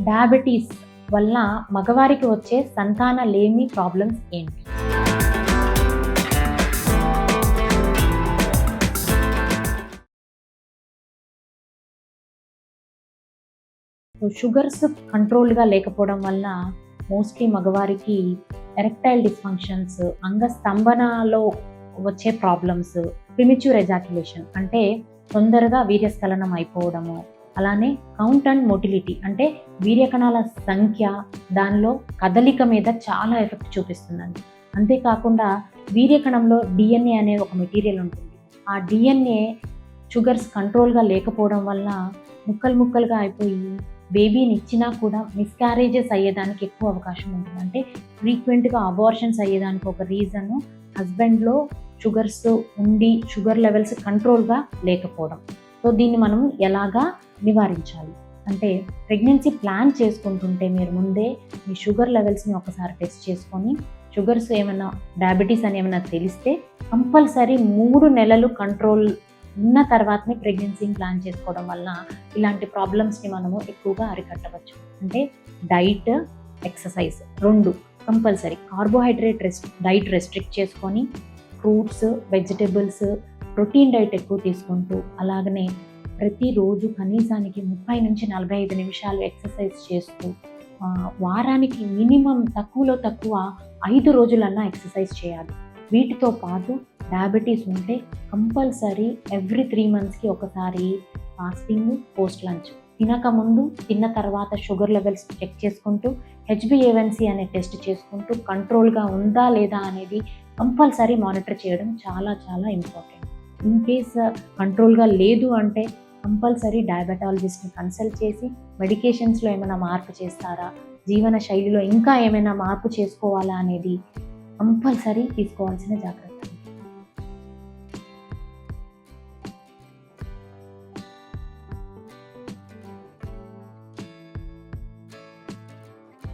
Diabetes వల్ల మగవారికి వచ్చే సంతానలేమి ప్రాబ్లమ్స్ ఏంటి? షుగర్స్ కంట్రోల్‌గా లేకపోవడం వల్ల మోస్ట్‌లీ మగవారికి ఎరెక్టైల్ డిస్‌ఫంక్షన్స్, అంగస్తంభనలో వచ్చే ప్రాబ్లమ్స్, ప్రిమిచ్యూర్ ఎజాక్యులేషన్ అంటే తొందరగా వీర్యస్ఖలనం అయిపోవడము, అలానే కౌంట్ అండ్ మొటిలిటీ అంటే వీర్యకణాల సంఖ్య, దానిలో కదలిక మీద చాలా ఎఫెక్ట్ చూపిస్తుందండి. అంతేకాకుండా వీర్యకణంలో డిఎన్ఏ అనే ఒక మెటీరియల్ ఉంటుంది. ఆ డిఎన్ఏ షుగర్స్ కంట్రోల్‌గా లేకపోవడం వల్ల ముక్కలు ముక్కలుగా అయిపోయి బేబీని ఇచ్చినా కూడా మిస్‌క్యారేజెస్ అయ్యేదానికి ఎక్కువ అవకాశం ఉంటుంది. అంటే ఫ్రీక్వెంట్‌గా అబార్షన్స్ అయ్యేదానికి ఒక రీజను హస్బెండ్‌లో షుగర్స్ ఉండి షుగర్ లెవెల్స్ కంట్రోల్‌గా లేకపోవడం. సో దీన్ని మనం ఎలాగా నివారించాలి అంటే, ప్రెగ్నెన్సీ ప్లాన్ చేసుకుంటుంటే మీరు ముందే మీ షుగర్ లెవెల్స్‌ని ఒకసారి టెస్ట్ చేసుకొని, షుగర్స్ ఏమైనా డయాబెటీస్ అని ఏమైనా తెలిస్తే కంపల్సరీ 3 నెలలు కంట్రోల్ ఉన్న తర్వాతనే ప్రెగ్నెన్సీని ప్లాన్ చేసుకోవడం వల్ల ఇలాంటి ప్రాబ్లమ్స్ని మనము ఎక్కువగా అరికట్టవచ్చు. అంటే diet, exercise 2 compulsory. Carbohydrate diet restrict చేసుకొని ఫ్రూట్స్, వెజిటబుల్స్, ప్రోటీన్ డైట్ ఎక్కువ తీసుకుంటూ, అలాగనే ప్రతిరోజు కనీసానికి 30-45 నిమిషాలు ఎక్సర్సైజ్ చేస్తూ, వారానికి మినిమం తక్కువలో తక్కువ 5 రోజులన్నా ఎక్సర్సైజ్ చేయాలి. వీటితో పాటు డయాబెటీస్ ఉంటే కంపల్సరీ ఎవ్రీ 3 మంత్స్‌కి ఒకసారి ఫాస్టింగ్, పోస్ట్ లంచ్, తినకముందు, తిన్న తర్వాత షుగర్ లెవెల్స్ చెక్ చేసుకుంటూ, హెచ్బిఏవన్సీ అనే టెస్ట్ చేసుకుంటూ కంట్రోల్‌గా ఉందా లేదా అనేది కంపల్సరీ మానిటర్ చేయడం చాలా చాలా ఇంపార్టెంట్. ఇన్ కేస్ కంట్రోల్‌గా లేదు అంటే కంపల్సరీ డయాబెటాలజిస్ట్‌ని కన్సల్ట్ చేసి మెడికేషన్స్‌లో ఏమైనా మార్పు చేస్తారా, జీవన శైలిలో ఇంకా ఏమైనా మార్పు చేసుకోవాలా అనేది కంపల్సరీ తీసుకోవాల్సిన జాగ్రత్త.